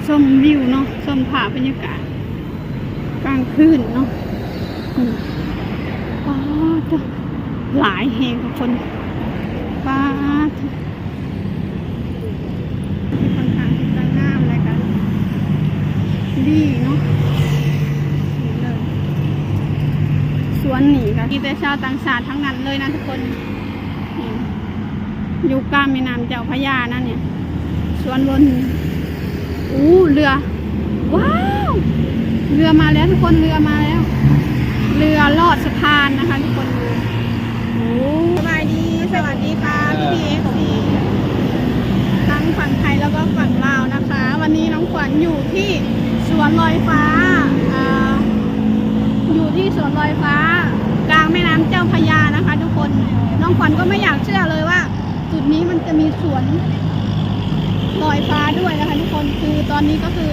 ชมวิวเนาะชมภาพบรรยากาศกลางคืนเนาะป้าจ้ะหลายแห่งคนป้าจ้ะที่ค่อนข้างที่จะงามเลยกันดีเนาะสวนหนีค่ะมีแต่ชาวต่างชาติทั้งนั้นเลยนะทุกคนอยู่กลางแม่น้ำเจ้าพระยานะเนี่ยสวนบนเรือว้าวเรือมาแล้วทุกคนเรือมาแล้วเรือลอดสะพานนะคะทุกคนสบายดีสวัสดีค่ะพี่เอฟซีทั้งฝั่งไทยแล้วก็ฝั่งลาวนะคะวันนี้น้องขวัญอยู่ที่สวนลอยฟ้าอยู่ที่สวนลอยฟ้ากลางแม่น้ำเจ้าพระยานะคะทุกคนน้องขวัญก็ไม่อยากเชื่อเลยว่าจุดนี้มันจะมีสวนลอยฟ้าด้วยนะคะทุกคนคือตอนนี้ก็คือ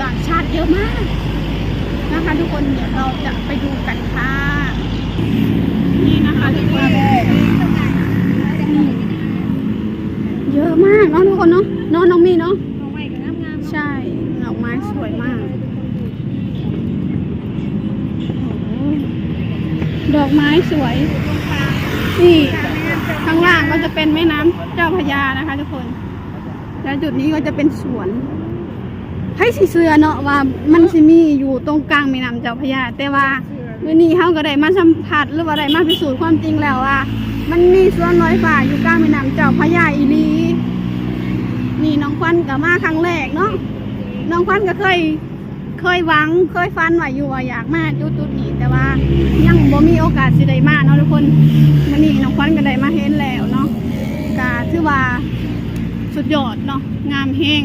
ต่างชาติเยอะมากนะคะทุกคนเดี๋ยวเราจะไปดูกันค่ะนี่นะคะทุกคนเยอะมากเนาะทุกคนเนาะน้องมีเนาะใช่ดอกไม้สวยมากดอกไม้สวยนี่ข้างล่างก็จะเป็นแม่น้ำเจ้าพระยานะคะทุกคนแล้วจุดนี้ก็จะเป็นสวนให้สีเสือเนาะว่ามันสิมีอยู่ตรงกลางแม่น้ำเจ้าพระยาแต่ว่าวันนี้เขาก็ได้มาสัมผัสหรือว่าได้มาพิสูจน์ความจริงแล้วว่ามันมีสวนลอยฟ้าอยู่กลางแม่น้ำเจ้าพระยาอีหลีนี่น้องควันกับมาครั้งแรกเนาะน้องควันก็เคยหวังเคยฝันไว้อยู่ว่าอยากมาจุดนี้แต่ว่ายังบ่มีโอกาสสิได้มาเนาะทุกคนวันนี้น้องควันก็ได้มาเห็นแล้วเนาะก็ถือว่าสุดยอดเนาะงามแห้ง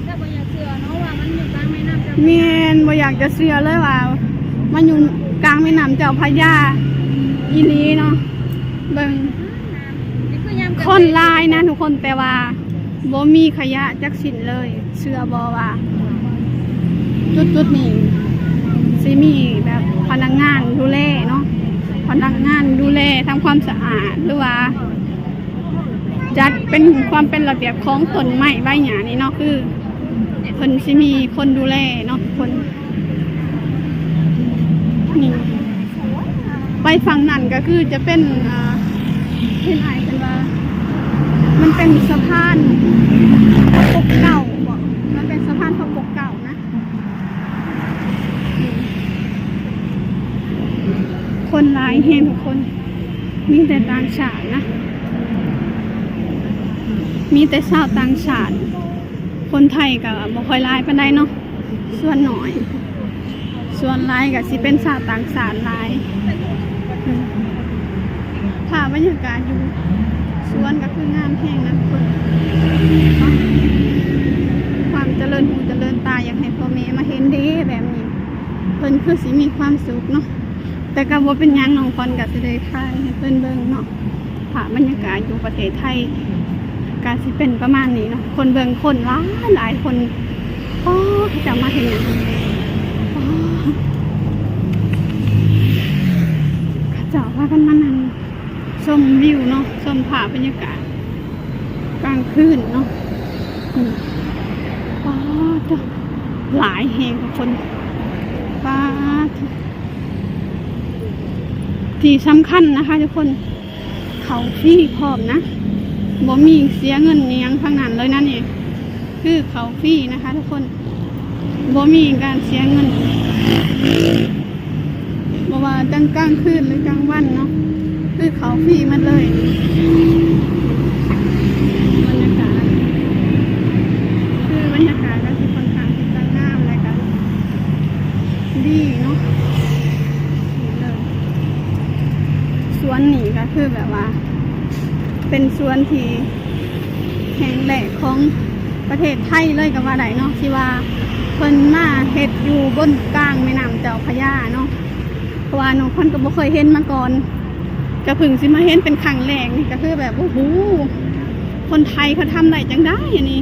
แต่บ่อยากเชื่อเนาะว่ามันอยู่กลางแม่น้ำเจ้าพระยาแม่นบ่อยากจะเชื่อเลยว่ามันอยู่กลางแม่น้ำเจ้าพระยาอีหลีเนาะเบิ่งคนลายนะทุกคนแต่ว่าบ่มีขยะจักชิ้นเลยเชื่อบ่ว่าจุดนี้สิมีแบบพนักงานดูแลเนาะพนักงานดูแลทำความสะอาดหรือว่าจัดเป็นความเป็นระเบียบของต้นไม้ใบหญ้านี่เนาะคือคนสิมีคนดูแลเนาะคนนี่ไปฝั่งนั้นก็คือจะเป็นเป็นไอเป็นว่ามันเป็นสะพานพกเก่าบอกมันเป็นสะพานพกเก่านะคนหลายแห่งทุกคนมีแต่ต่างชาตินะมีแต่ชาวต่างชาติคนไทยก็บ่ค่อยหลายปานใดเนาะส่วนน้อยส่วนหลายก็สิเป็นชาวต่างชาติหลายถ้าบรรยากาศอยู่สวนก็คืองามแห้งนะทุกคนความเจริญหูเจริญตาอยากให้พ่อแม่มาเห็นเด้แบบนี้เพิ่นคือสิมีความสุขเนาะแต่ก็บ่เป็นหยังน้องคนก็สิได้ถ่ายให้เพิ่นเบิ่งเนาะถ้าบรรยากาศอยู่ประเทศไทยก็สิเป็นประมาณนี้เนาะคนเบิ่งคนหลายคนจะมาเห็นอย่างนี้เจ้าว่ากันมานั่งชมวิวเนาะชมภาพบรรยากาศกลางคืนเนาะป้าจ้ะหลายแห่งคนป้าที่สำคัญนะคะทุกคนเขาฟรีพร้อมนะบ่มีเสียเงินเนียงทางนั้นเลยนั่นเองคือเขาฟรีนะคะทุกคนบ่มีการเสียเงินบ่ว่าตั้งกลางคืนหรือกลางวันเนาะคือเขาฟรีมาเลยบรรยากาศคือบรรยากาศก็คือค่อนข้างที่จะงามเลยค่ะดีเนาะสวนนี่ก็คือแบบว่าเป็นสวนที่แห่งแรกของประเทศไทยเลยกับว่าใดเนาะที่ว่าเพิ่นมาเฮ็ดอยู่บนกลางแม่น้ำเจ้าพระยาเนาะเพราะว่าน้องคนก็บ่เคยเห็นมาก่อนก็เพิ่งสิมาเห็นเป็นครั้งแรกนี่ก็คือแบบโอ้โหคนไทยเขาทำได้จังได้อันนี้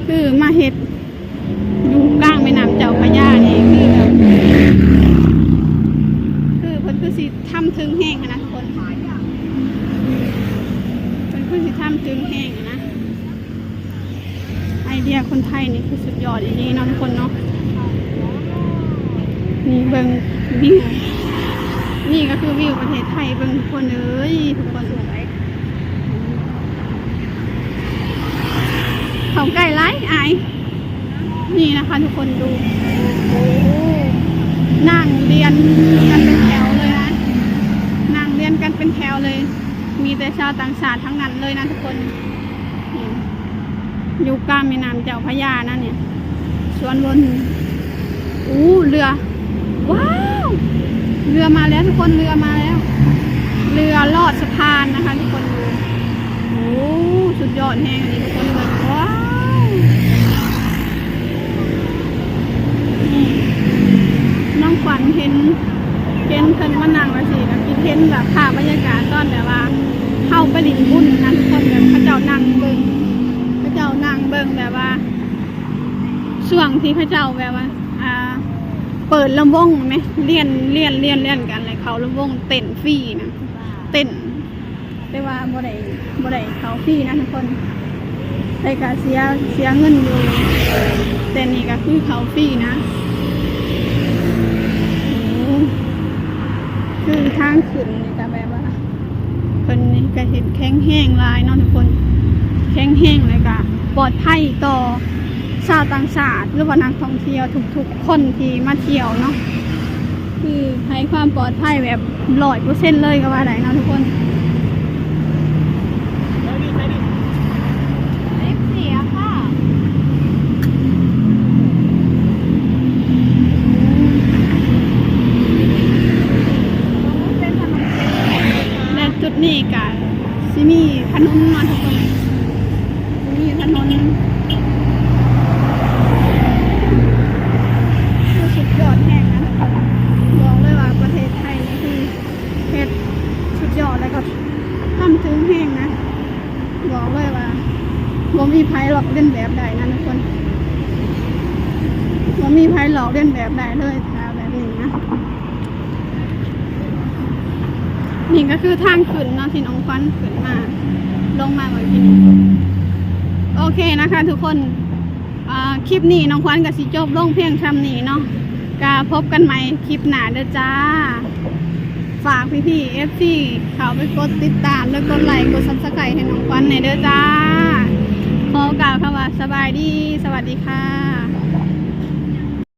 คือมาเฮ็ดอยู่กลางแม่น้ำเจ้าพระยานี่คือแบบคือเพิ่นคือสิทำถึงแห้งนะทุกคนเพิ่นคือสิทำถึงแห้งนะไอเดี ชียร์คนไทยนี่คือสุดยอดจริงๆเนาะทุกคนเนาะนี่เบิ่งวิวนี่ก็คือวิวประเทศไทยเบิ่งทุกคนเอ้ยทุกคนสวยเขาใกล้ไร้อายนี่นะคะทุกคนดูโอ้นั่งเรียนกันเป็นแถวเลยนะนั่งเรียนกันเป็นแถวเลยมีแต่ชาวต่างชาติทั้งนั้นเลยนะทุกคนอยู่กลางแม่น้ำเจ้าพระยานะเนี่ยสวนวนเรือว้าวเรือมาแล้วทุกคนเรือมาแล้วเรือลอดสะพานนะคะทุกคนดูโอ้สุดยอดแห่งนี้ทุกคนเลยว้าวน้องขวัญเห็นคนมานั่งแล้วสิแล้วคิดเห็นแบบภาพบรรยากาศตอนแบบว่าเข้าไปดินบุญนะทุกคนแบบพระเจ้านั่งเบิ่งแบบว่าช่วงที่พระเจ้าแบบว่าเปิดลำวงไหมเลียนกันเลยเขาลำวงเต้นฟรีนะเต้นแต่ว่าบ่ได้เขาฟรีนะทุกคนแต่ก็เสียเงินอยู่แต่นี่ก็คือเขาฟรีนะคือทางขึ้นนี่ก็แบบว่าคนนี้ก็เห็นแข็งแห้งลายเนาะทุกคนแข็งแห้งเลยก็ปลอดภัยต่อชาวต่างชาติหรือว่านักท่องเที่ยวทุกๆคนที่มาเที่ยวเนาะคือให้ความปลอดภัยแบบ100%เลยก็ว่าได้เนาะทุกคนเสียค่ะและจุดนี้ก็สิมีถนนมาทุกคนมีถนนสุดยอดแห่งนะทุกคนบอกเลยว่าประเทศไทยนี่คือเฮ็ดสุดยอดแล้วก็ทำถึงแห่งนะบอกเลยว่าบ่มีไผหลอกเล่นแบบใดนะทุกคนบ่มีไผหลอกเล่นแบบใดเลยถ้าแบบนี้นะนี่ก็คือทางขึ้นเนาะที่น้องควันขึ้นมาลงมาไว้ที่นี่โอเคนะคะทุกคนคลิปนี้น้องควันกับสิจบลงเพียงคำนี้เนาะก็พบกันใหม่คลิปหน้าเด้อจ้าฝากพี่ๆ FC เข้าไปกดติดตามแล้วกดไลค์กด Subscribe ให้น้องควันหน่อยเด้อจ้าขอกล่าวคำว่าสบายดีสวัสดีค่ะ